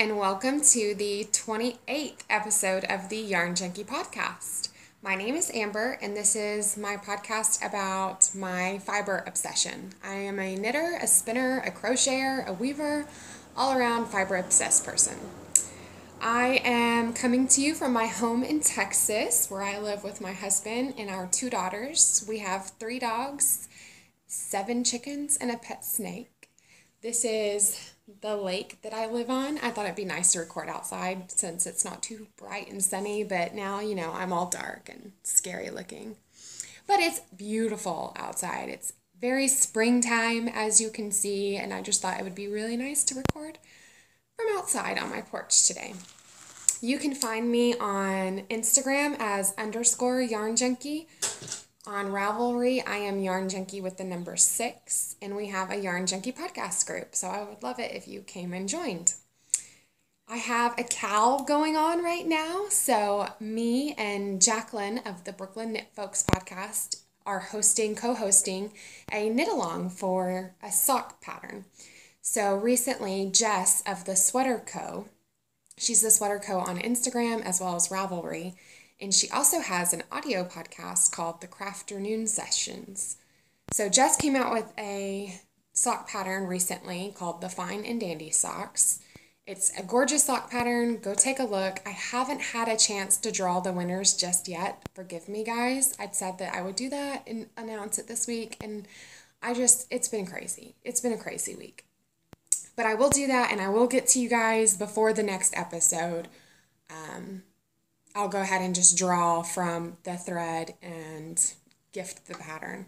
and welcome to the 28th episode of the Yarn Junkie podcast. My name is Amber, and this is my podcast about my fiber obsession. I am a knitter, a spinner, a crocheter, a weaver, all-around fiber-obsessed person. I am coming to you from my home in Texas, where I live with my husband and our 2 daughters. We have 3 dogs, 7 chickens, and a pet snake. This is the lake that I live on. I thought it'd be nice to record outside since it's not too bright and sunny, but now, I'm all dark and scary looking. But it's beautiful outside. It's very springtime, as you can see, and I just thought it would be really nice to record from outside on my porch today. You can find me on Instagram as _yarnjunkie. On Ravelry, I am Yarn Junkie with the number 6, and we have a Yarn Junkie podcast group, so I would love it if you came and joined. I have a cow going on right now, so me and Jacqueline of the Brooklyn Knit Folks podcast are co-hosting a knit-along for a sock pattern. So recently, Jess of the Sweater Co., she's the Sweater Co. on Instagram as well as Ravelry, and she also has an audio podcast called The Crafternoon Sessions. So Jess came out with a sock pattern recently called the Fine and Dandy Socks. It's a gorgeous sock pattern. Go take a look. I haven't had a chance to draw the winners just yet. Forgive me, guys. I'd said that I would do that and announce it this week, and it's been crazy. It's been a crazy week. But I will do that, and I will get to you guys before the next episode. I'll go ahead and just draw from the thread and gift the pattern.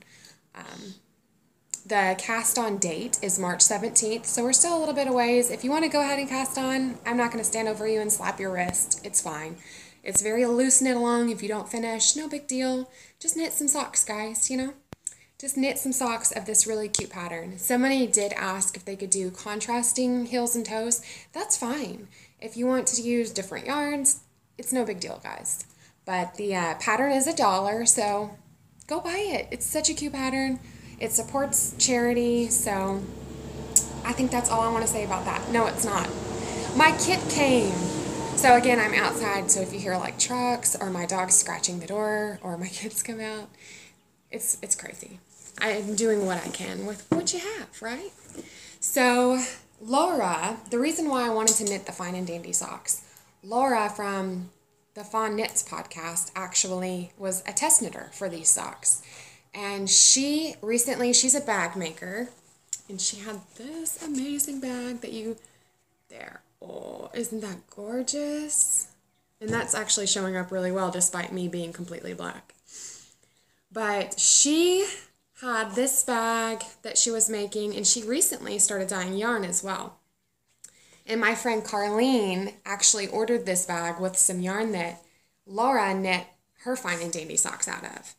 The cast on date is March 17th, so we're still a little bit a ways. If you want to go ahead and cast on, I'm not going to stand over you and slap your wrist. It's fine. It's very loose knit along. If you don't finish, no big deal. Just knit some socks, guys, Just knit some socks of this really cute pattern. Somebody did ask if they could do contrasting heels and toes. That's fine. If you want to use different yarns, it's no big deal, guys. But the pattern is $1, so go buy it. It's such a cute pattern. It supports charity, so I think that's all I want to say about that. No, it's not. My kit came. So again, I'm outside, so if you hear like trucks or my dog scratching the door or my kids come out, it's crazy. I'm doing what I can with what you have, right? So Laura, the reason why I wanted to knit the Fine and Dandy socks, Laura from the Fawn Knits podcast actually was a test knitter for these socks. And she's a bag maker, and she had this amazing bag there. Oh, isn't that gorgeous? And that's actually showing up really well despite me being completely black. But she had this bag that she was making, and she recently started dyeing yarn as well. And my friend Carlene actually ordered this bag with some yarn that Laura knit her Fine and Dandy socks out of.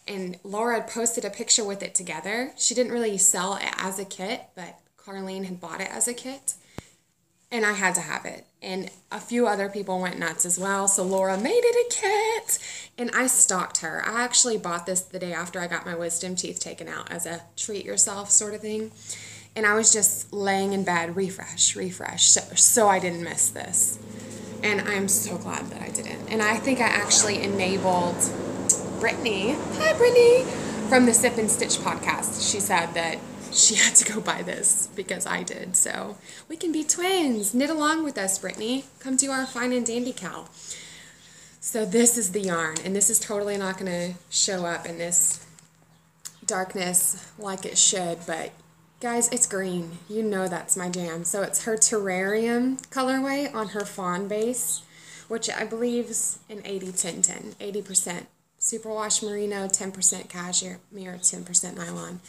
And Laura had posted a picture with it together. She didn't really sell it as a kit, but Carlene had bought it as a kit. And I had to have it. And a few other people went nuts as well. So Laura made it a kit. And I stalked her. I actually bought this the day after I got my wisdom teeth taken out as a treat yourself sort of thing. And I was just laying in bed, refresh, so I didn't miss this. And I'm so glad that I didn't. And I think I actually enabled Brittany, hi Brittany, from the Sip and Stitch podcast. She said that she had to go buy this because I did. So we can be twins. Knit along with us, Brittany. Come do our Fine and Dandy cow. So this is the yarn, and this is totally not going to show up in this darkness like it should, but guys, it's green. You know that's my jam. So it's her terrarium colorway on her fawn base, which I believe is an 80-10-10. 80% superwash merino, 10% cashmere, 10% nylon.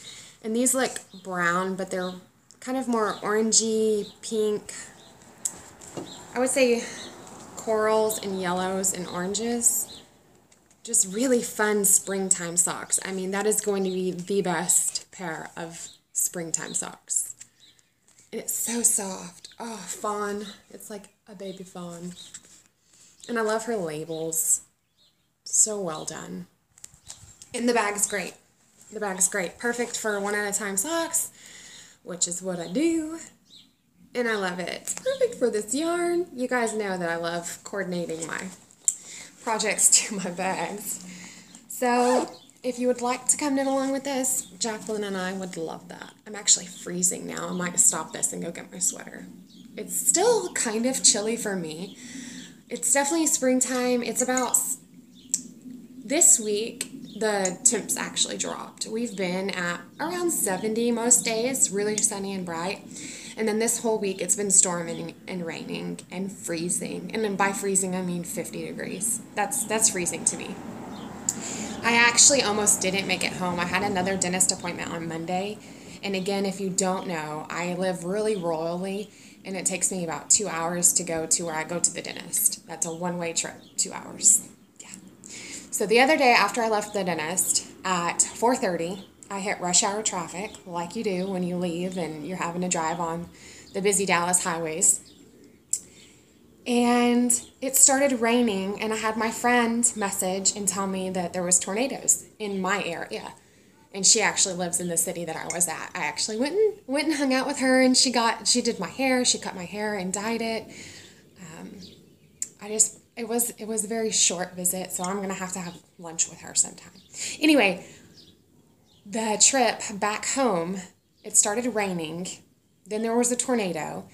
And these look brown, but they're kind of more orangey, pink. I would say corals and yellows and oranges. Just really fun springtime socks. I mean, that is going to be the best pair of springtime socks. And it's so soft. Oh, fawn. It's like a baby fawn. And I love her labels. So well done. And the bag's great. The bag's great. Perfect for one at a time socks, which is what I do. And I love it. It's perfect for this yarn. You guys know that I love coordinating my projects to my bags. So if you would like to come knit along with this, Jacqueline and I would love that. I'm actually freezing now. I might stop this and go get my sweater. It's still kind of chilly for me. It's definitely springtime. It's about, this week, the temps actually dropped. We've been at around 70 most days, really sunny and bright. And then this whole week it's been storming and raining and freezing. And then by freezing I mean 50 degrees. That's freezing to me. I actually almost didn't make it home. I had another dentist appointment on Monday. And again, if you don't know, I live really rurally and it takes me about 2 hours to go to where I go to the dentist. That's a one-way trip, 2 hours. Yeah. So the other day after I left the dentist at 4:30, I hit rush hour traffic like you do when you leave and you're having to drive on the busy Dallas highways. And it started raining and I had my friend message and tell me that there was tornadoes in my area. And she actually lives in the city that I was at. I actually went and hung out with her and she did my hair, she cut my hair and dyed it. It was a very short visit, so I'm gonna have to have lunch with her sometime. Anyway, the trip back home, it started raining, then there was a tornado.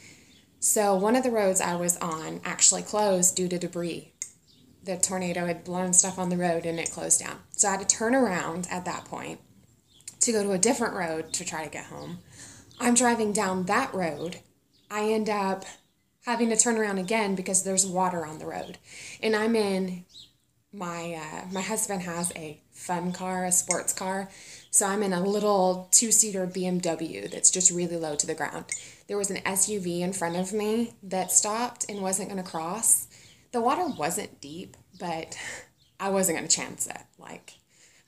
So one of the roads I was on actually closed due to debris. The tornado had blown stuff on the road and it closed down. So I had to turn around at that point to go to a different road to try to get home. I'm driving down that road. I end up having to turn around again because there's water on the road. And I'm in, my husband has a fun car, a sports car. So I'm in a little 2-seater BMW that's just really low to the ground. There was an SUV in front of me that stopped and wasn't going to cross. The water wasn't deep, but I wasn't going to chance it. Like,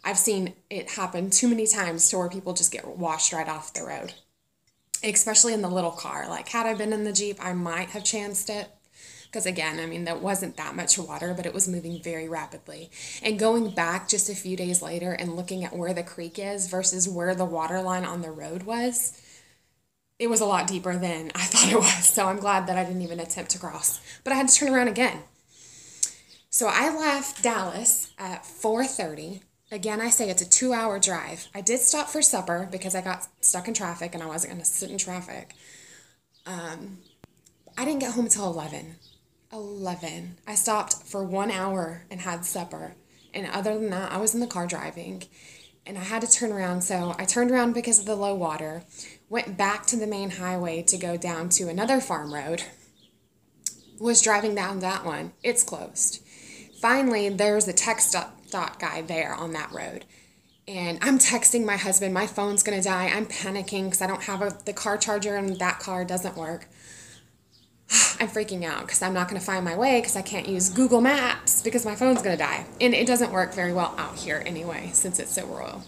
I've seen it happen too many times to where people just get washed right off the road. Especially in the little car. Like, had I been in the Jeep, I might have chanced it. Because again, I mean, there wasn't that much water, but it was moving very rapidly. And going back just a few days later and looking at where the creek is versus where the water line on the road was, it was a lot deeper than I thought it was. So I'm glad that I didn't even attempt to cross. But I had to turn around again. So I left Dallas at 4:30. Again, I say it's a 2-hour drive. I did stop for supper because I got stuck in traffic and I wasn't going to sit in traffic. I didn't get home until 11. I stopped for 1 hour and had supper. And other than that, I was in the car driving. And I had to turn around. So I turned around because of the low water. Went back to the main highway to go down to another farm road. Was driving down that one. It's closed. Finally, there's a text dot guy there on that road. And I'm texting my husband, my phone's going to die. I'm panicking because I don't have the car charger and that car doesn't work. I'm freaking out because I'm not going to find my way because I can't use Google Maps because my phone's going to die. And it doesn't work very well out here anyway since it's so rural.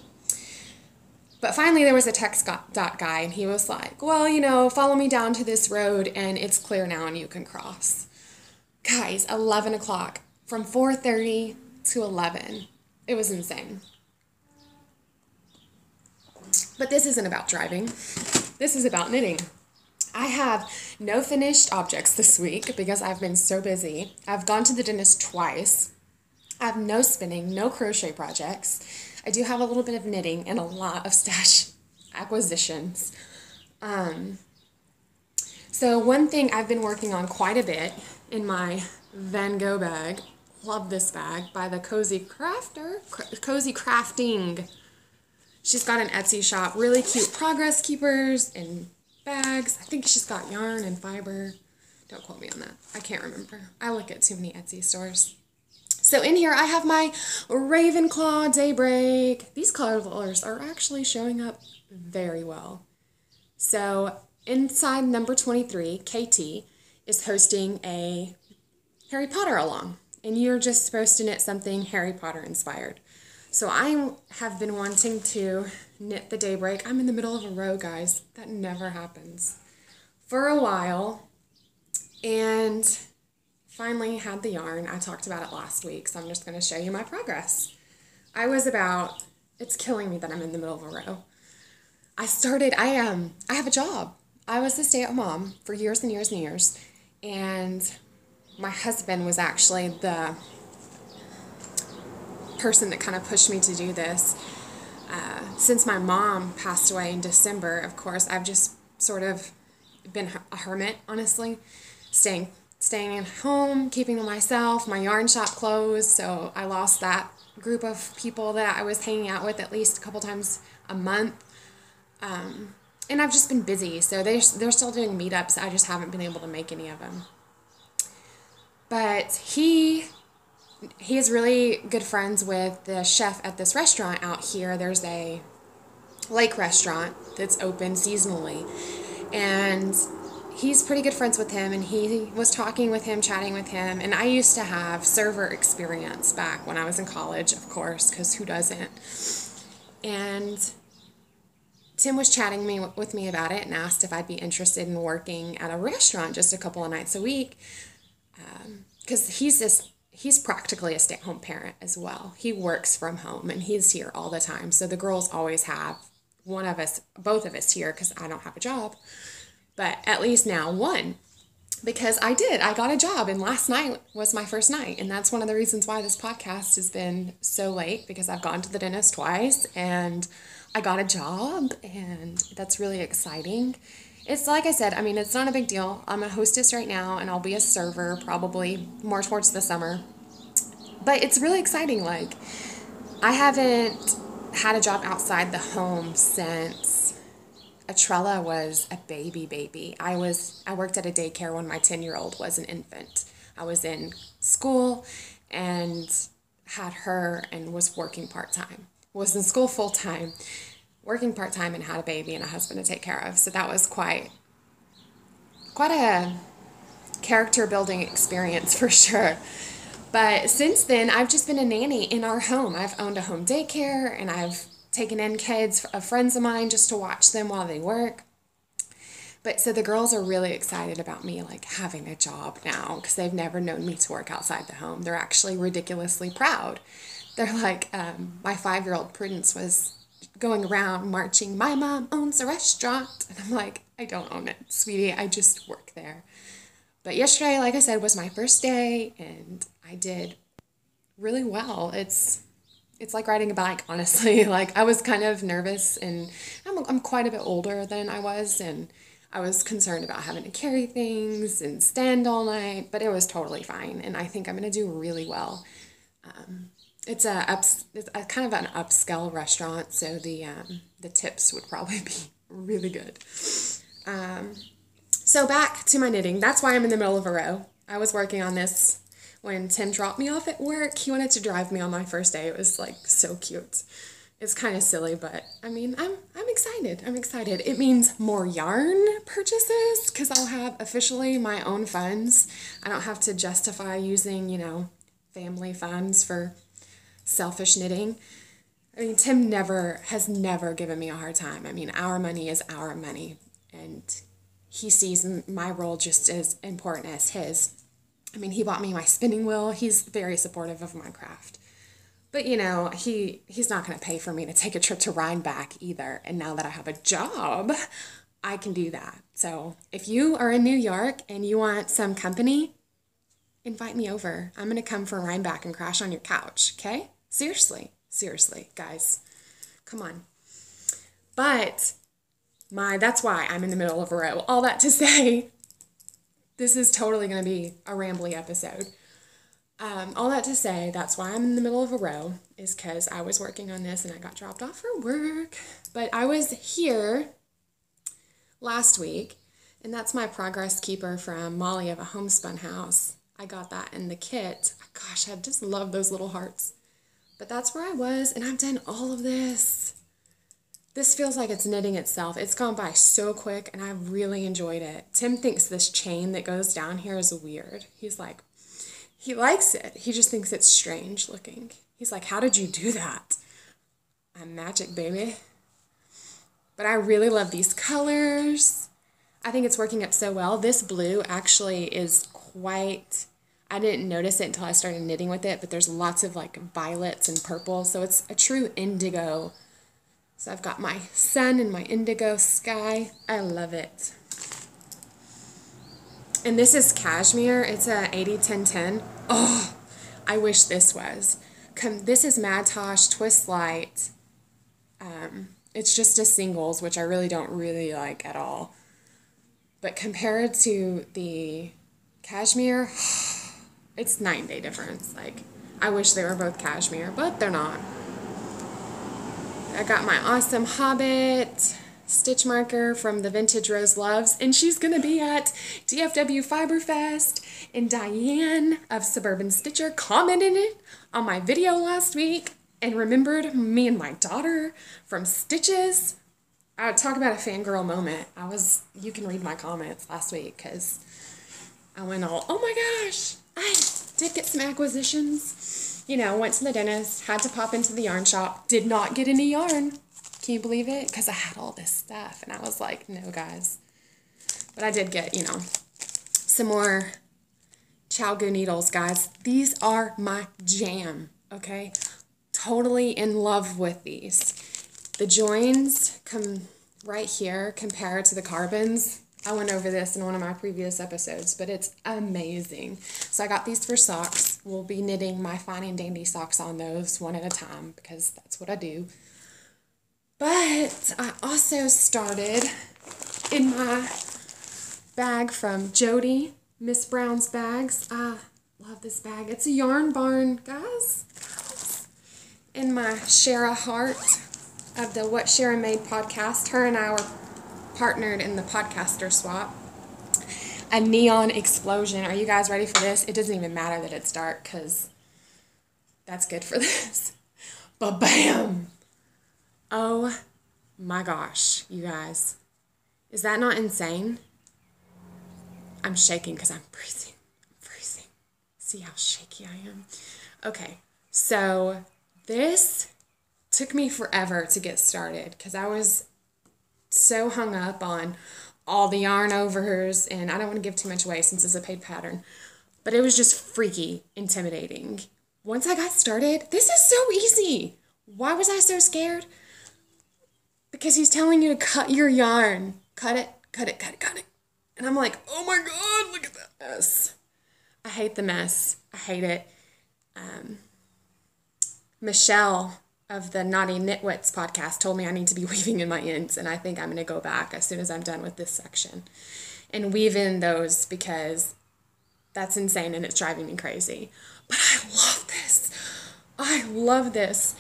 But finally there was a text dot guy and he was like, well, you know, follow me down to this road and it's clear now and you can cross. Guys, 11 o'clock. From 4:30 to 11. It was insane. But this isn't about driving. This is about knitting. I have no finished objects this week because I've been so busy. I've gone to the dentist twice. I have no spinning, no crochet projects. I do have a little bit of knitting and a lot of stash acquisitions. So one thing I've been working on quite a bit in my Van Gogh bag, love this bag, by the Cozy Crafting. She's got an Etsy shop, really cute progress keepers and bags. I think she's got yarn and fiber. Don't quote me on that. I can't remember. I look at too many Etsy stores. So in here I have my Ravenclaw Daybreak. These colors are actually showing up very well. So inside number 23, KT is hosting a Harry Potter along. And you're just supposed to knit something Harry Potter inspired. So I have been wanting to knit the Daybreak. I'm in the middle of a row, guys. That never happens. For a while. And finally had the yarn. I talked about it last week, so I'm just going to show you my progress. It's killing me that I'm in the middle of a row. I have a job. I was a stay-at-home mom for years and years and years, and my husband was actually the person that kind of pushed me to do this. Since my mom passed away in December, of course, I've just sort of been a hermit, honestly, staying at home, keeping to myself. My yarn shop closed, so I lost that group of people that I was hanging out with at least a couple times a month. And I've just been busy, so they're still doing meetups. I just haven't been able to make any of them. But he is really good friends with the chef at this restaurant out here. There's a lake restaurant that's open seasonally, and he's pretty good friends with him, and he was talking with him, chatting with him, and I used to have server experience back when I was in college, of course, because who doesn't? And Tim was chatting with me about it and asked if I'd be interested in working at a restaurant just a couple of nights a week, because he's practically a stay-at-home parent as well. He works from home, and he's here all the time, so the girls always have both of us here, because I don't have a job, but at least now one, because I got a job, and last night was my first night, and that's one of the reasons why this podcast has been so late, because I've gone to the dentist twice, and I got a job, and that's really exciting. It's like I said, I mean, it's not a big deal. I'm a hostess right now, and I'll be a server probably more towards the summer, but it's really exciting. Like, I haven't had a job outside the home since Atrella was a baby. I worked at a daycare when my 10-year-old was an infant. I was in school and had her and was working part-time. Was in school full-time, working part-time, and had a baby and a husband to take care of. So that was quite a character-building experience for sure. But since then, I've just been a nanny in our home. I've owned a home daycare, and I've taken in kids of friends of mine just to watch them while they work. But so the girls are really excited about me like having a job now, because they've never known me to work outside the home. They're actually ridiculously proud. They're like, my 5-year-old Prudence was going around marching, "My mom owns a restaurant." And I'm like, I don't own it, sweetie. I just work there. But yesterday, like I said, was my first day, and I did really well. It's like riding a bike, honestly. Like, I was kind of nervous, and I'm quite a bit older than I was, and I was concerned about having to carry things and stand all night, but it was totally fine, and I think I'm going to do really well. It's a kind of an upscale restaurant, so the tips would probably be really good. So back to my knitting. That's why I'm in the middle of a row. I was working on this when Tim dropped me off at work. He wanted to drive me on my first day. It was like so cute. It's kind of silly, but I mean, I'm excited. I'm excited. It means more yarn purchases, because I'll have officially my own funds. I don't have to justify using, family funds for selfish knitting. I mean, Tim has never given me a hard time. I mean, our money is our money, and he sees my role just as important as his. I mean, he bought me my spinning wheel. He's very supportive of my craft. But, he's not going to pay for me to take a trip to Rhinebeck either. And now that I have a job, I can do that. So if you are in New York and you want some company, invite me over. I'm going to come for Rhinebeck and crash on your couch, okay? Seriously, guys. Come on. But that's why I'm in the middle of a row. All that to say, this is totally going to be a rambly episode. All that to say, that's why I'm in the middle of a row, is because I was working on this and I got dropped off for work. But I was here last week, and that's my progress keeper from Molly of a Homespun House. I got that in the kit. Gosh, I just love those little hearts. But that's where I was, and I've done all of this. This feels like it's knitting itself. It's gone by so quick, and I've really enjoyed it. Tim thinks this chain that goes down here is weird. He's like, he likes it. He just thinks it's strange looking. He's like, how did you do that? I'm magic, baby. But I really love these colors. I think it's working up so well. This blue actually is quite, I didn't notice it until I started knitting with it, but there's lots of like violets and purple, so it's a true indigo. So I've got my sun and my indigo sky. I love it. And this is cashmere. It's a 80-10-10. Oh, I wish this was. This is Madtosh Twist Light. It's just a singles, which I really don't really like at all. But compared to the cashmere, it's night and day difference. Like, I wish they were both cashmere, but they're not. I got my awesome Hobbit stitch marker from the Vintage Rose Loves, and she's going to be at DFW Fiberfest, and Diane of Suburban Stitcher commented it on my video last week and remembered me and my daughter from Stitches. I would talk about a fangirl moment. You can read my comments last week because I went all, oh my gosh, I did get some acquisitions. You know, went to the dentist, had to pop into the yarn shop, did not get any yarn. Can you believe it? Because I had all this stuff, and I was like, no, guys. But I did get, you know, some more Chalgu needles, guys. These are my jam, okay? Totally in love with these. The joins come right here compared to the carbons. I went over this in one of my previous episodes, but it's amazing. So I got these for socks. We'll be knitting my fine and dandy socks on those one at a time because that's what I do. But I also started in my bag from Jody, Miss Brown's Bags. I love this bag. It's a Yarn Barn, guys. In my Shara Heart of the What Shara Made podcast. Her and I were partnered in the podcaster swap. A neon explosion. Are you guys ready for this? It doesn't even matter that it's dark because that's good for this. But bam! Oh my gosh, you guys. Is that not insane? I'm shaking because I'm freezing. See how shaky I am? Okay, so this took me forever to get started because I was so hung up on all the yarn overs, and I don't want to give too much away since it's a paid pattern, but it was just freaky intimidating. Once I got started, this is so easy. Why was I so scared? Because he's telling you to cut your yarn. Cut it. And I'm like, oh my God, look at that mess. I hate the mess. I hate it. Michelle of the Naughty Knitwits podcast told me I need to be weaving in my ends, and I think I'm going to go back as soon as I'm done with this section and weave in those because that's insane and it's driving me crazy. But I love this.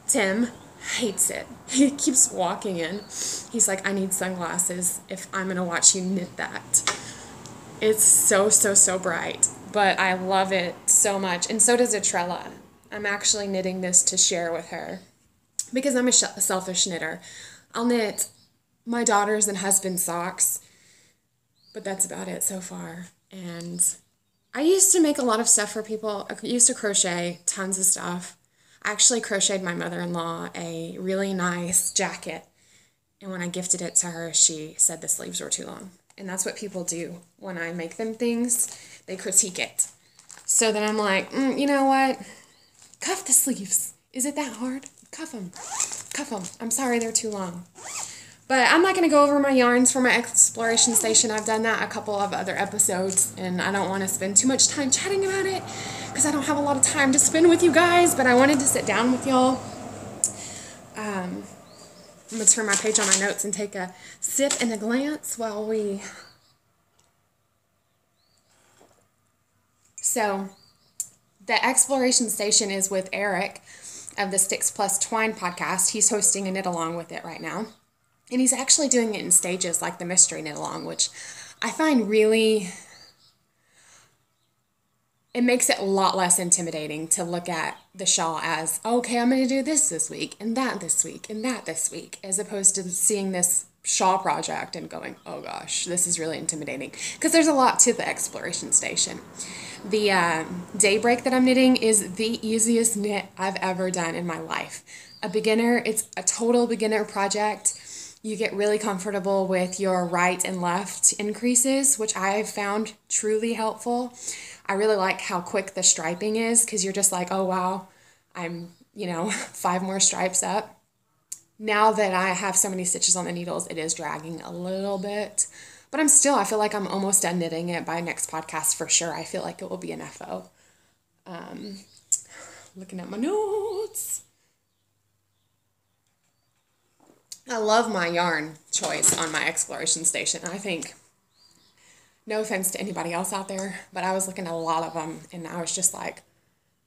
Tim hates it. He keeps walking in. He's like, I need sunglasses if I'm going to watch you knit that. It's so bright, but I love it so much. And so does Atrella. I'm actually knitting this to share with her because I'm a selfish knitter. I'll knit my daughter's and husband's socks, but that's about it so far. And I used to make a lot of stuff for people. I used to crochet tons of stuff. I actually crocheted my mother-in-law a really nice jacket, and when I gifted it to her, she said the sleeves were too long. And that's what people do when I make them things. They critique it. So then I'm like, you know what? Cuff the sleeves. Is it that hard? Cuff them. I'm sorry they're too long. But I'm not going to go over my yarns for my exploration station. I've done that a couple of other episodes, and I don't want to spend too much time chatting about it because I don't have a lot of time to spend with you guys, but I wanted to sit down with y'all. I'm going to turn my page on my notes and take a sip and a glance while we... So, the exploration station is with Eric of the Sticks Plus Twine podcast. He's hosting a knit along with it right now. And he's actually doing it in stages like the mystery knit along, which I find really, it makes it a lot less intimidating to look at the shawl as, okay, I'm going to do this week, and that this week, and that this week, as opposed to seeing this shawl project and going, oh gosh, this is really intimidating. Because there's a lot to the exploration station. The daybreak that I'm knitting is the easiest knit I've ever done in my life. It's a total beginner project. You get really comfortable with your right and left increases, which I have found truly helpful. I really like how quick the striping is because you're just like, oh wow, I'm, 5 more stripes up. Now that I have so many stitches on the needles, it is dragging a little bit, But I feel like I'm almost done knitting it by next podcast for sure. I feel like it will be an FO. Looking at my notes. I love my yarn choice on my exploration station. I think, no offense to anybody else out there, but I was looking at a lot of them and I was just like,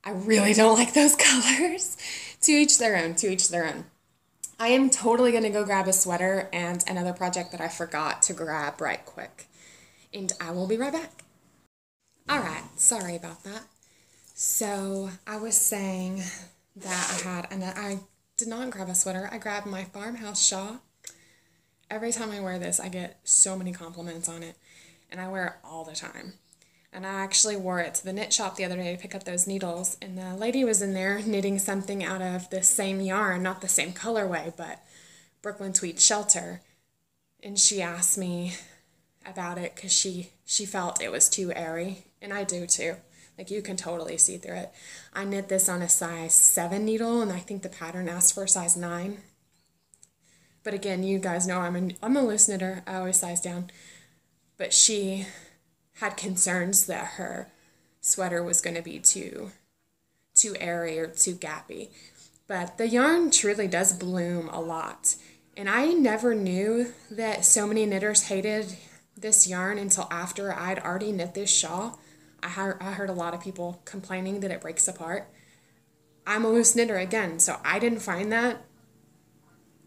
I really don't like those colors. To each their own, to each their own. I am totally going to go grab a sweater and another project that I forgot to grab right quick. And I will be right back. All right, sorry about that. So I was saying that I did not grab a sweater. I grabbed my farmhouse shawl. Every time I wear this, I get so many compliments on it. And I wear it all the time. And I actually wore it to the knit shop the other day to pick up those needles. And the lady was in there knitting something out of the same yarn, not the same colorway, but Brooklyn Tweed Shelter. And she asked me about it because she felt it was too airy. And I do too. Like, you can totally see through it. I knit this on a size 7 needle, and I think the pattern asked for a size 9. But again, you guys know I'm a loose knitter. I always size down. But she had concerns that her sweater was going to be too airy or too gappy. But the yarn truly does bloom a lot. And I never knew that so many knitters hated this yarn until after I'd already knit this shawl. I heard a lot of people complaining that it breaks apart. I'm a loose knitter again, so I didn't find that.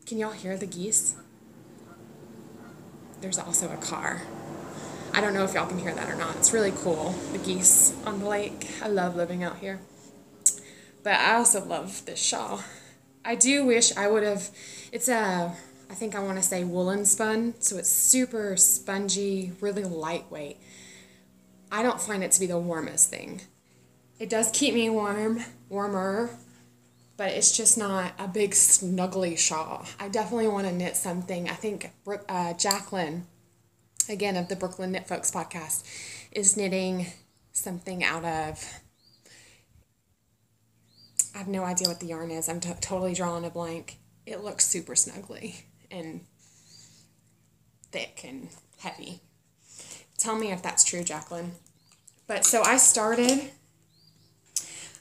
Can y'all hear the geese? There's also a car. I don't know if y'all can hear that or not. It's really cool, the geese on the lake. I love living out here. But I also love this shawl. I do wish I would have, I think I want to say woolen spun, so it's super spongy, really lightweight. I don't find it to be the warmest thing. It does keep me warmer, but it's just not a big snuggly shawl. I definitely want to knit something. I think Jacqueline, again, of the Brooklyn Knit Folks podcast, is knitting something out of, I have no idea what the yarn is. I'm totally drawing a blank. It looks super snuggly and thick and heavy. Tell me if that's true, Jacqueline. But so I started,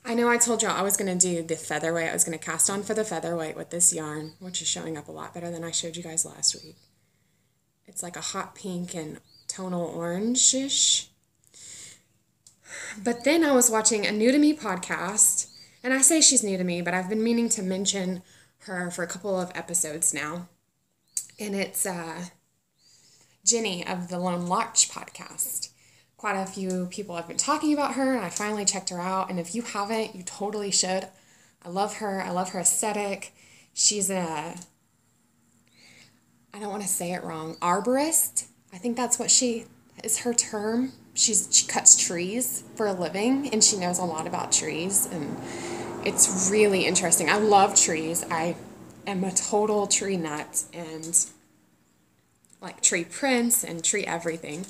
I know I told y'all I was going to do the featherweight. I was going to cast on for the featherweight with this yarn, which is showing up a lot better than I showed you guys last week. It's like a hot pink and tonal orange-ish. But then I was watching a New to Me podcast, and I say she's new to me, but I've been meaning to mention her for a couple of episodes now. And it's Jenny of the Lone Larch podcast. Quite a few people have been talking about her, and I finally checked her out. And if you haven't, you totally should. I love her. I love her aesthetic. She's I don't want to say it wrong, arborist. I think that's what is her term. She cuts trees for a living, and she knows a lot about trees, and it's really interesting. I love trees. I am a total tree nut, and like tree prints and tree everything.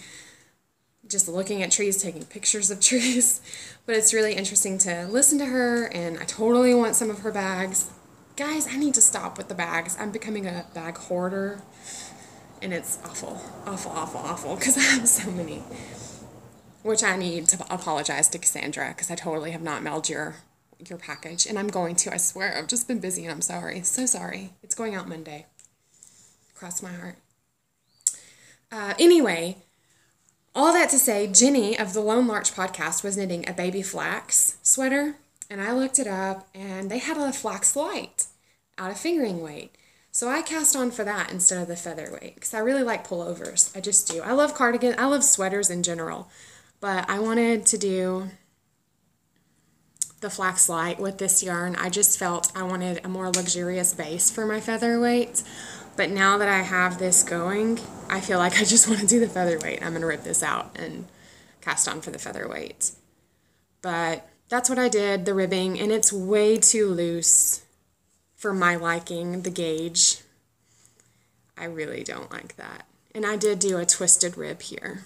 Just looking at trees, taking pictures of trees. But it's really interesting to listen to her, and I totally want some of her bags. Guys, I need to stop with the bags. I'm becoming a bag hoarder, and it's awful, awful, awful, awful, because I have so many. Which I need to apologize to Cassandra, because I totally have not mailed your package, and I'm going to, I swear. I've just been busy, and I'm sorry. So sorry. It's going out Monday. Cross my heart. Anyway, all that to say, Jenny of the Lone Larch podcast was knitting a baby flax sweater, and I looked it up, and they had a flax light out of fingering weight. So I cast on for that instead of the featherweight, because I really like pullovers. I just do. I love cardigans. I love sweaters in general, but I wanted to do the flax light with this yarn. I just felt I wanted a more luxurious base for my featherweight. But now that I have this going, I feel like I just want to do the featherweight. I'm going to rip this out and cast on for the featherweight. But that's what I did, the ribbing, and it's way too loose for my liking, the gauge. I really don't like that. And I did do a twisted rib here.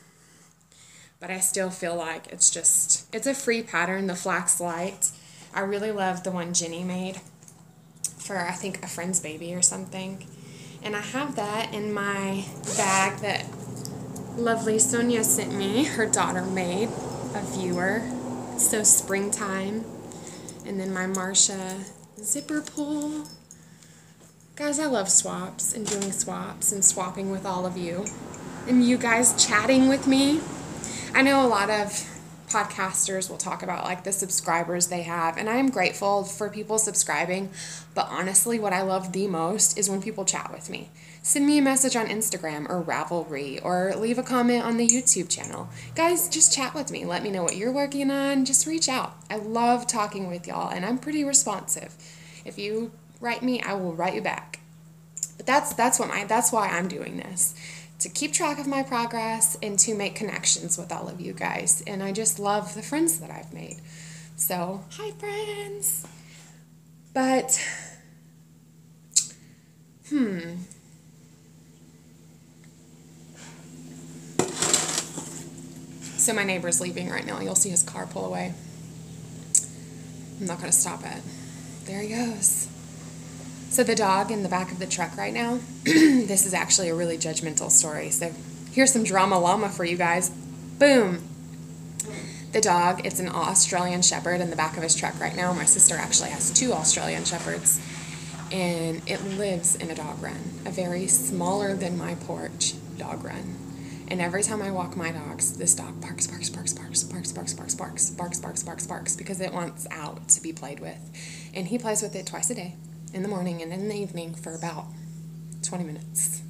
But I still feel like it's a free pattern, the flax light. I really love the one Jenny made for, I think, a friend's baby or something. And I have that in my bag that Lovely Sonia sent me her daughter made a viewer. It's so springtime. And then my Marsha zipper pull. Guys, I love swaps and doing swaps and swapping with all of you. And you guys chatting with me. I know a lot of podcasters will talk about like the subscribers they have, and I am grateful for people subscribing, but honestly what I love the most is when people chat with me. Send me a message on Instagram or Ravelry or leave a comment on the YouTube channel. Guys, just chat with me. Let me know what you're working on. Just reach out. I love talking with y'all, and I'm pretty responsive. If you write me, I will write you back. But that's why I'm doing this. To keep track of my progress and to make connections with all of you guys. And I just love the friends that I've made. So, hi friends! But, So my neighbor's leaving right now. You'll see his car pull away. I'm not going to stop it. There he goes. So the dog in the back of the truck right now, this is actually a really judgmental story. So here's some drama llama for you guys. Boom. The dog, it's an Australian Shepherd in the back of his truck right now. My sister actually has 2 Australian Shepherds. And it lives in a dog run. A very smaller than my porch dog run. And every time I walk my dogs, this dog barks, barks, barks, barks, barks, barks, barks, barks, barks, barks, barks, barks, because it wants out to be played with. And he plays with it twice a day. In the morning and in the evening for about 20 minutes.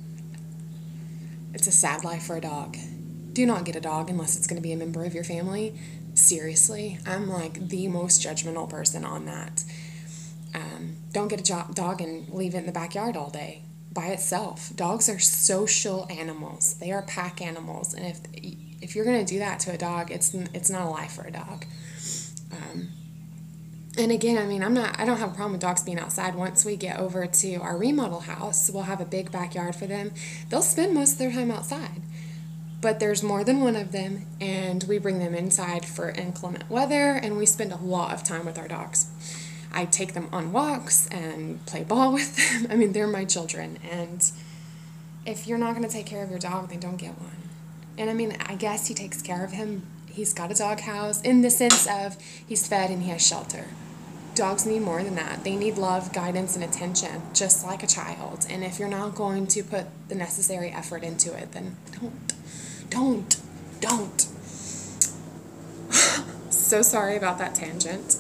It's a sad life for a dog. Do not get a dog unless it's going to be a member of your family. Seriously, I'm like the most judgmental person on that. Don't get a dog and leave it in the backyard all day by itself. Dogs are social animals. They are pack animals, and if you're going to do that to a dog, it's not a life for a dog. And again, I mean, I don't have a problem with dogs being outside. Once we get over to our remodel house, we'll have a big backyard for them. They'll spend most of their time outside. But there's more than one of them, and we bring them inside for inclement weather, and we spend a lot of time with our dogs. I take them on walks and play ball with them. I mean, they're my children, and if you're not going to take care of your dog, then don't get one. And I mean, I guess he takes care of him. He's got a dog house in the sense of he's fed and he has shelter. Dogs need more than that. They need love, guidance, and attention, just like a child. And if you're not going to put the necessary effort into it, then don't. So sorry about that tangent.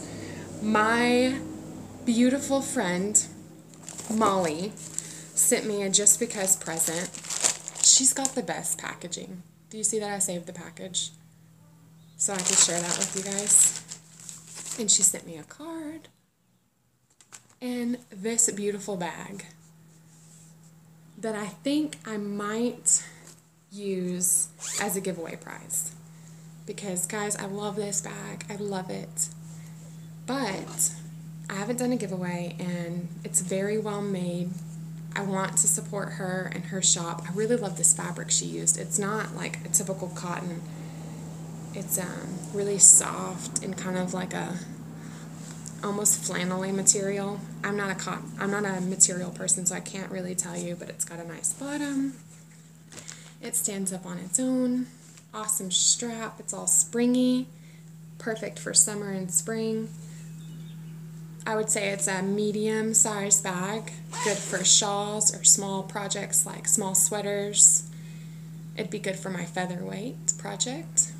My beautiful friend, Molly, sent me a just because present. She's got the best packaging. Do you see that I saved the package? So I could share that with you guys. And she sent me a card and this beautiful bag that I think I might use as a giveaway prize. Because, guys, I love this bag. I love it. But I haven't done a giveaway, and it's very well made. I want to support her and her shop. I really love this fabric she used. It's not like a typical cotton. It's really soft and kind of like a almost flannel-y material. I'm not a material person, so I can't really tell you, but it's got a nice bottom. It stands up on its own. Awesome strap. It's all springy. Perfect for summer and spring. I would say it's a medium-sized bag. Good for shawls or small projects like small sweaters. It'd be good for my featherweight project.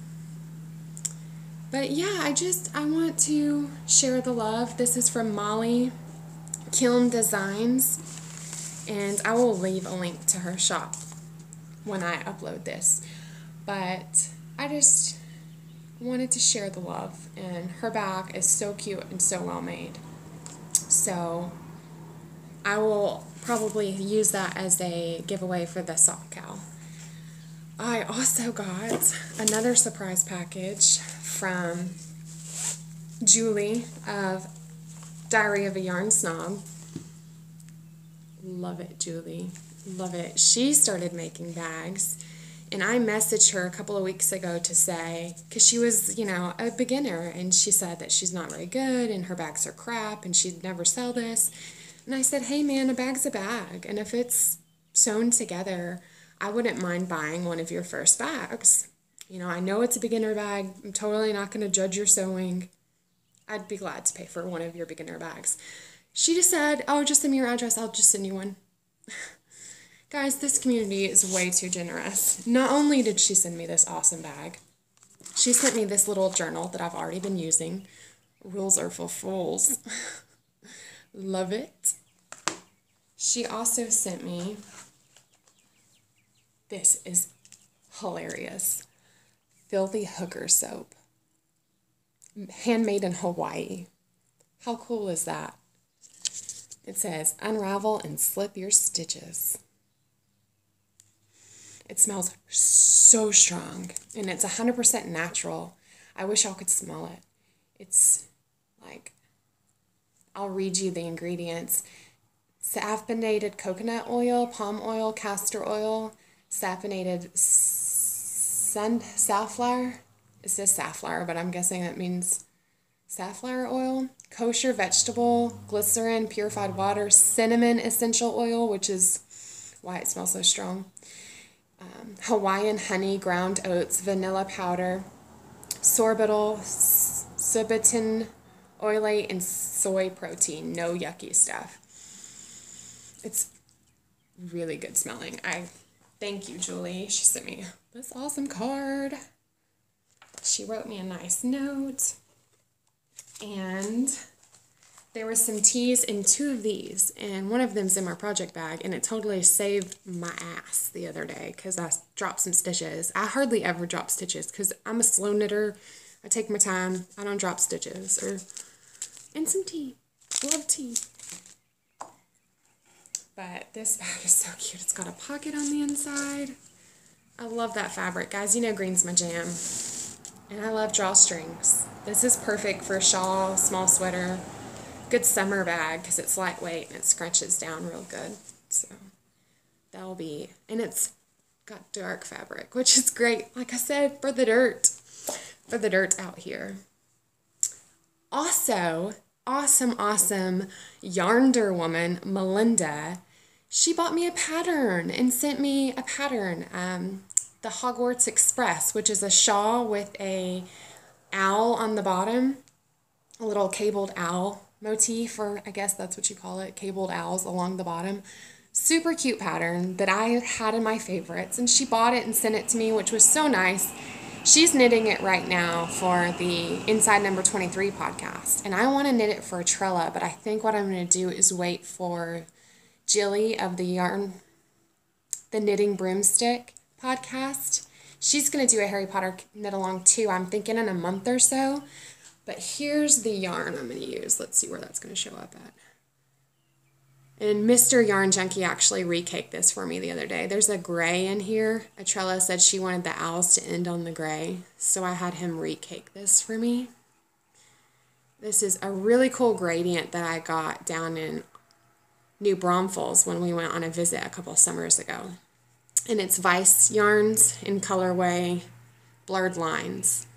But yeah, I want to share the love. This is from Molly Kiln Designs, and I will leave a link to her shop when I upload this. But I just wanted to share the love, and her bag is so cute and so well made. So I will probably use that as a giveaway for the sock cow. I also got another surprise package from Julie of Diary of a Yarn Snob. Love it, Julie. Love it. She started making bags, and I messaged her a couple of weeks ago to say, because she was, a beginner, and she said that she's not very good, and her bags are crap, and she'd never sell this. And I said, hey man, a bag's a bag, and if it's sewn together, I wouldn't mind buying one of your first bags. You know, I know it's a beginner bag. I'm totally not going to judge your sewing. I'd be glad to pay for one of your beginner bags. She just said, oh, just send me your address. I'll just send you one. Guys, this community is way too generous. Not only did she send me this awesome bag, she sent me this little journal that I've already been using. Rules are for fools. Love it. She also sent me, this is hilarious, Filthy Hooker soap. Handmade in Hawaii. How cool is that? It says, unravel and slip your stitches. It smells so strong, and it's 100% natural. I wish y'all could smell it. It's like, I'll read you the ingredients. Saponated coconut oil, palm oil, castor oil, saponated safflower. It says safflower, but I'm guessing that means safflower oil, kosher vegetable, glycerin, purified water, cinnamon essential oil, which is why it smells so strong, Hawaiian honey, ground oats, vanilla powder, sorbitol, subotin, oilate, and soy protein. No yucky stuff. It's really good smelling. Thank you, Julie. She sent me this awesome card. She wrote me a nice note. And there were some teas in 2 of these, and one of them's in my project bag, and it totally saved my ass the other day because I dropped some stitches. I hardly ever drop stitches because I'm a slow knitter. I take my time. I don't drop stitches. And some tea. Love tea. But this bag is so cute. It's got a pocket on the inside. I love that fabric. Guys, you know green's my jam. And I love drawstrings. This is perfect for a shawl, small sweater. Good summer bag because it's lightweight and it scrunches down real good. So that'll be, and it's got dark fabric, which is great, like I said, for the dirt out here. Also, awesome yarnder woman, Melinda, she bought me a pattern and sent me a pattern, the Hogwarts Express, which is a shawl with a owl on the bottom, a little cabled owl motif, or I guess that's what you call it, cabled owls along the bottom. Super cute pattern that I had in my favorites, and she bought it and sent it to me, which was so nice. She's knitting it right now for the Inside Number 23 podcast, and I want to knit it for Trella, but I think what I'm going to do is wait for Jilly of the Knitting Broomstick podcast. She's going to do a Harry Potter knit along too. I'm thinking in a month or so. But here's the yarn I'm going to use. Let's see where that's going to show up at. And Mr. Yarn Junkie actually recaked this for me the other day. There's a gray in here. Atrella said she wanted the owls to end on the gray, so I had him recake this for me. This is a really cool gradient that I got down in New Braunfels when we went on a visit a couple summers ago. And it's Vice yarns in colorway Blurred Lines.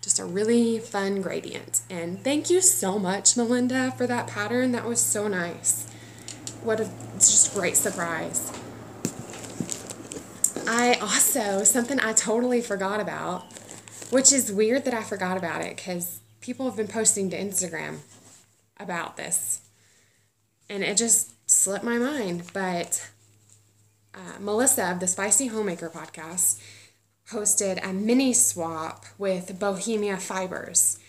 Just a really fun gradient. And thank you so much, Melinda, for that pattern. That was so nice. It's just a great surprise. Something I totally forgot about, which is weird that I forgot about it because people have been posting to Instagram about this. And it just slipped my mind. But Melissa of the Spicy Homemaker podcast posted a mini swap with Bohemia Fibers,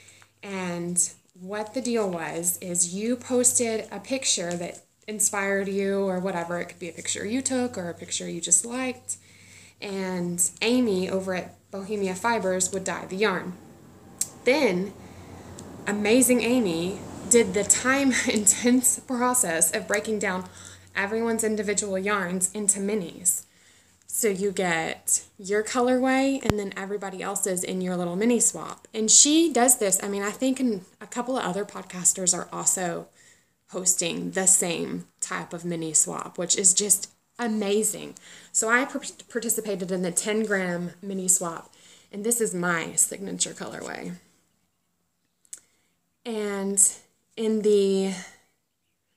and what the deal was is you posted a picture that inspired you or whatever. It could be a picture you took or a picture you just liked, and Amy over at Bohemia Fibers would dye the yarn. Then amazing Amy did the time intense process of breaking down everyone's individual yarns into minis. So you get your colorway and then everybody else's in your little mini swap. And she does this. I mean, I think a couple of other podcasters are also hosting the same type of mini swap, which is just amazing. So I participated in the 10-gram mini swap, and this is my signature colorway. And in the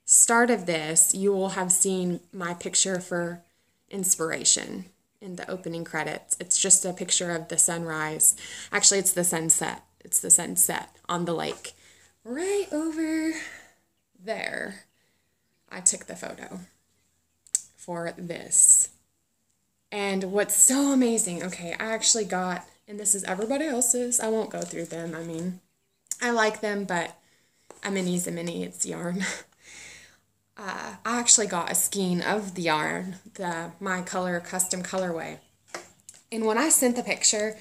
start of this, you will have seen my picture for inspiration in the opening credits. It's just a picture of the sunrise. Actually, it's the sunset. It's the sunset on the lake. Right over there. I took the photo for this. And what's so amazing, okay, I actually got, and this is everybody else's. I won't go through them. I mean, I like them, but a mini's a mini. It's yarn. I actually got a skein of the yarn, the My Color custom colorway. And when I sent the picture,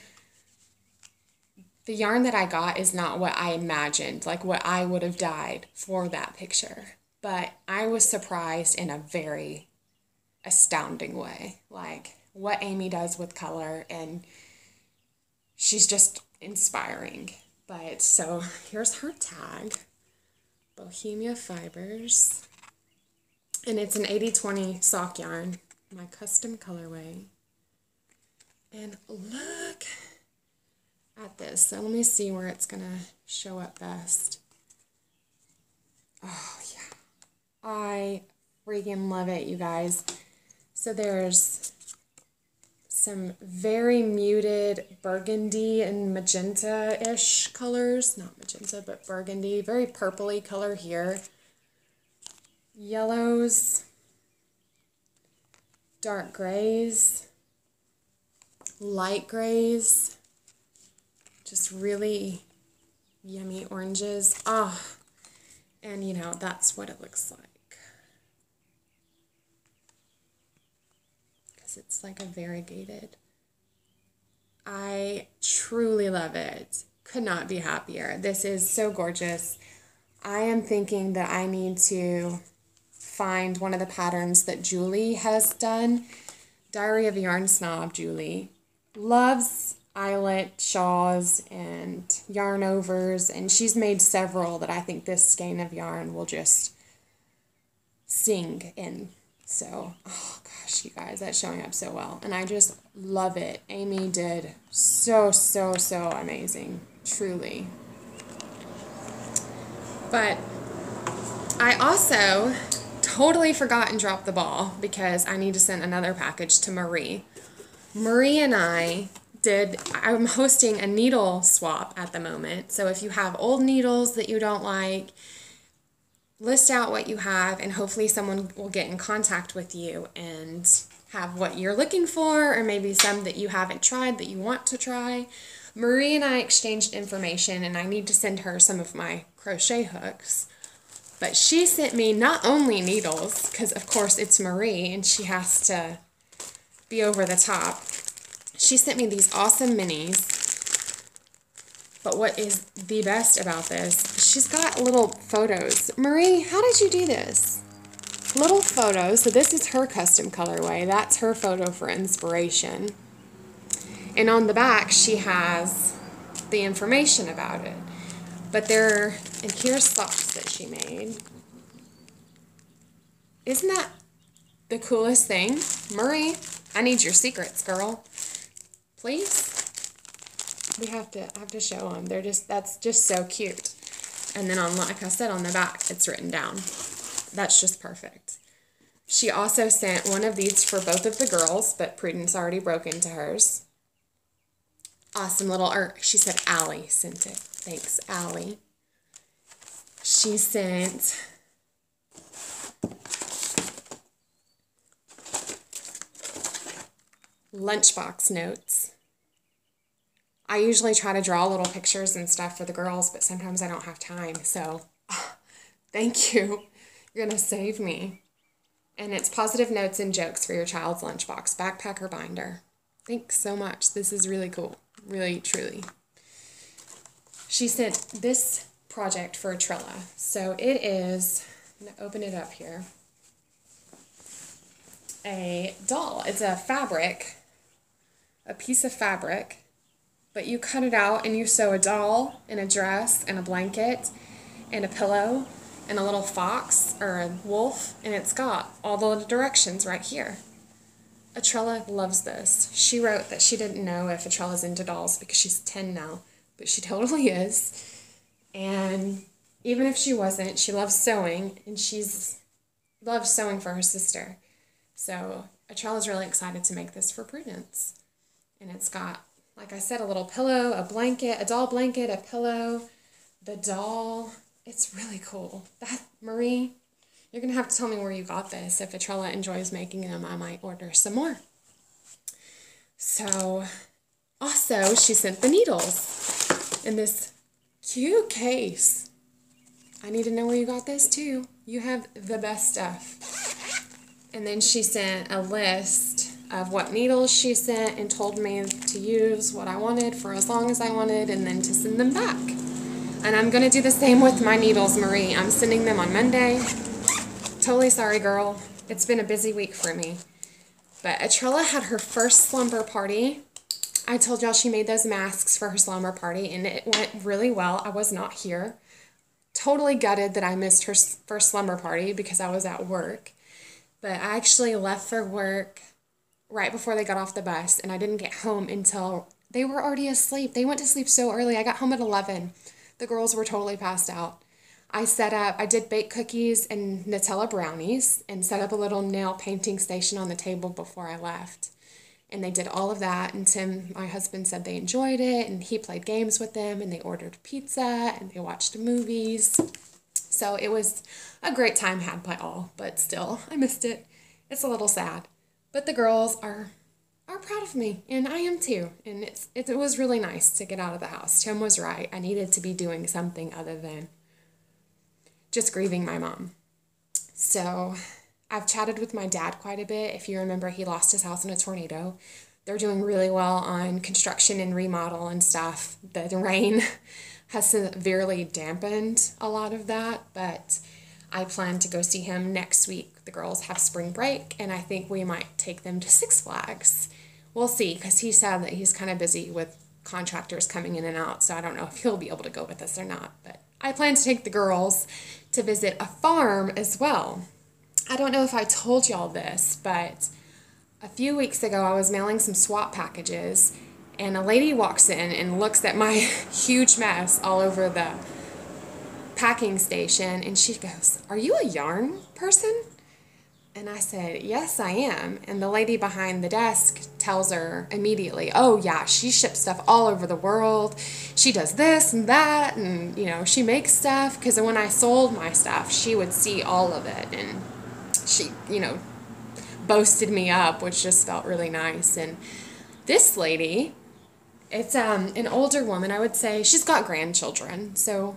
the yarn that I got is not what I imagined, like what I would have dyed for that picture. But I was surprised in a very astounding way, like what Amy does with color, and she's just inspiring. But so here's her tag, Bohemia Fibers. And it's an 80/20 sock yarn, my custom colorway. And look at this. So let me see where it's going to show up best. Oh, yeah. I freaking love it, you guys. So there's some very muted burgundy and magenta-ish colors. Not magenta, but burgundy. Very purpley color here. Yellows, dark grays, light grays, just really yummy oranges. Ah, and you know, that's what it looks like. Because it's like a variegated. I truly love it. Could not be happier. This is so gorgeous. I am thinking that I need to find one of the patterns that Julie has done. Diary of a Yarn Snob, Julie. Loves eyelet shawls and yarn overs, and she's made several that I think this skein of yarn will just sing in. So, oh gosh, you guys, that's showing up so well. And I just love it. Amy did so amazing. Truly. But I also totally forgot and dropped the ball because I need to send another package to Marie. Marie and I'm hosting a needle swap at the moment. So if you have old needles that you don't like, list out what you have and hopefully someone will get in contact with you and have what you're looking for, or maybe some that you haven't tried that you want to try. Marie and I exchanged information, and I need to send her some of my crochet hooks. But she sent me not only needles, because of course it's Marie and she has to be over the top. She sent me these awesome minis. But what is the best about this, she's got little photos. Marie, how did you do this? Little photos. So this is her custom colorway. That's her photo for inspiration. And on the back, she has the information about it. But and here's socks that she made. Isn't that the coolest thing? Marie, I need your secrets, girl. Please? I have to show them. That's just so cute. And then like I said, on the back, it's written down. That's just perfect. She also sent one of these for both of the girls, but Prudence already broke into hers. Awesome she said Allie sent it. Thanks, Allie. She sent lunchbox notes. I usually try to draw little pictures and stuff for the girls, but sometimes I don't have time. So, thank you. You're going to save me. And it's positive notes and jokes for your child's lunchbox, backpack, or binder. Thanks so much. This is really cool. Really, truly. She sent this project for Trilla. So it is, I'm going to open it up here, a doll. It's a fabric, a piece of fabric, but you cut it out and you sew a doll and a dress and a blanket and a pillow and a little fox or a wolf, and it's got all the directions right here. Atrella loves this. She wrote that she didn't know if Atrella's into dolls because she's 10 now, but she totally is. And even if she wasn't, she loves sewing, and loves sewing for her sister. So Atrella's really excited to make this for Prudence. And it's got, like I said, a little pillow, a blanket, a doll blanket, a pillow, the doll. It's really cool. Marie, you're going to have to tell me where you got this. If Atrella enjoys making them, I might order some more. So, also, she sent the needles in this cute case. I need to know where you got this, too. You have the best stuff. And then she sent a list of what needles she sent and told me to use what I wanted for as long as I wanted and then to send them back. And I'm going to do the same with my needles, Marie. I'm sending them on Monday. Totally sorry, girl. It's been a busy week for me. But Atrella had her first slumber party. I told y'all she made those masks for her slumber party, and it went really well. I was not here. Totally gutted that I missed her first slumber party because I was at work. But I actually left for work right before they got off the bus, and I didn't get home until they were already asleep. They went to sleep so early. I got home at 11. The girls were totally passed out. I did bake cookies and Nutella brownies and set up a little nail painting station on the table before I left. And they did all of that, and Tim, my husband, said they enjoyed it, and he played games with them, and they ordered pizza, and they watched movies. So it was a great time had by all, but still, I missed it. It's a little sad. But the girls are proud of me, and I am too. And it was really nice to get out of the house. Tim was right. I needed to be doing something other than just grieving my mom. So I've chatted with my dad quite a bit. If you remember, he lost his house in a tornado. They're doing really well on construction and remodel and stuff. The rain has severely dampened a lot of that, but I plan to go see him next week. The girls have spring break, and I think we might take them to Six Flags. We'll see, because he said that he's kind of busy with contractors coming in and out, so I don't know if he'll be able to go with us or not. But I plan to take the girls to visit a farm as well. I don't know if I told y'all this, but a few weeks ago I was mailing some swap packages, and a lady walks in and looks at my huge mess all over the packing station, and she goes, "Are you a yarn person?" And I said, "Yes, I am." And the lady behind the desk tells her immediately, "Oh yeah, she ships stuff all over the world. She does this and that, and she makes stuff." Because when I sold my stuff, she would see all of it, and she, boasted me up, which just felt really nice. And this lady, it's an older woman. I would say she's got grandchildren, so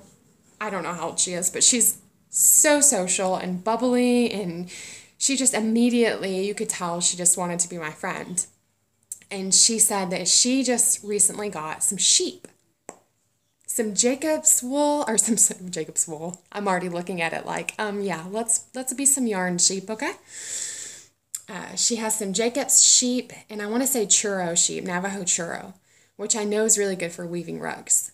I don't know how old she is, but she's so social and bubbly, and she just immediately, you could tell she just wanted to be my friend. And she said that she just recently got some sheep. Some Jacob's wool, or some Jacob's wool. I'm already looking at it like, yeah, let's be some yarn sheep, okay? She has some Jacob's sheep, and I want to say churro sheep, Navajo churro, which I know is really good for weaving rugs.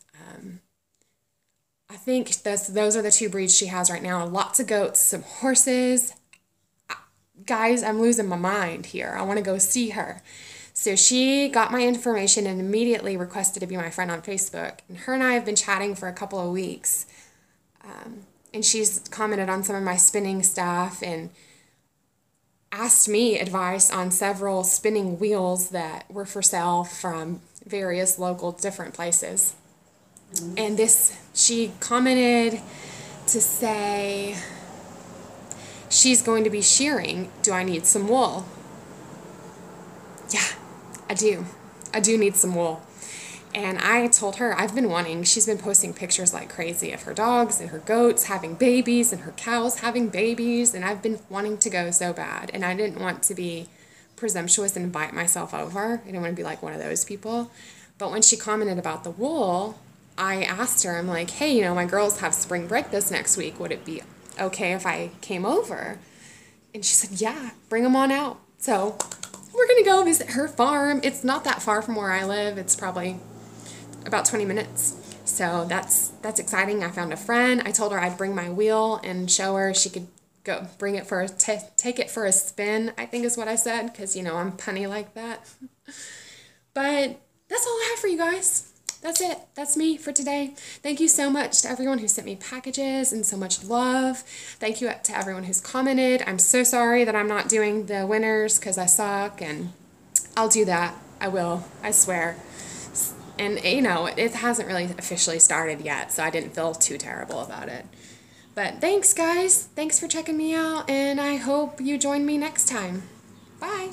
I think those are the two breeds she has right now. Lots of goats, some horses. Guys, I'm losing my mind here. I want to go see her. So she got my information and immediately requested to be my friend on Facebook. And her and I have been chatting for a couple of weeks. And she's commented on some of my spinning stuff and asked me advice on several spinning wheels that were for sale from various local different places. And she commented to say she's going to be shearing. Do I need some wool? Yeah, I do. I do need some wool. And I told her she's been posting pictures like crazy of her dogs and her goats having babies and her cows having babies, and I've been wanting to go so bad, and I didn't want to be presumptuous and invite myself over. I didn't want to be like one of those people. But when she commented about the wool, I asked her, I'm like, hey, my girls have spring break this next week. Would it be okay if I came over? And she said, yeah, bring them on out. So we're going to go visit her farm. It's not that far from where I live. It's probably about 20 minutes. So that's exciting. I found a friend. I told her I'd bring my wheel and show her. She could go bring it take it for a spin, I think is what I said, because, I'm punny like that. But that's all I have for you guys. that's it. That's me for today. Thank you so much to everyone who sent me packages and so much love. Thank you to everyone who's commented. I'm so sorry that I'm not doing the winners because I suck, and I'll do that. I will. I swear. And, you know, it hasn't really officially started yet, so I didn't feel too terrible about it. But thanks, guys. Thanks for checking me out, and I hope you join me next time. Bye.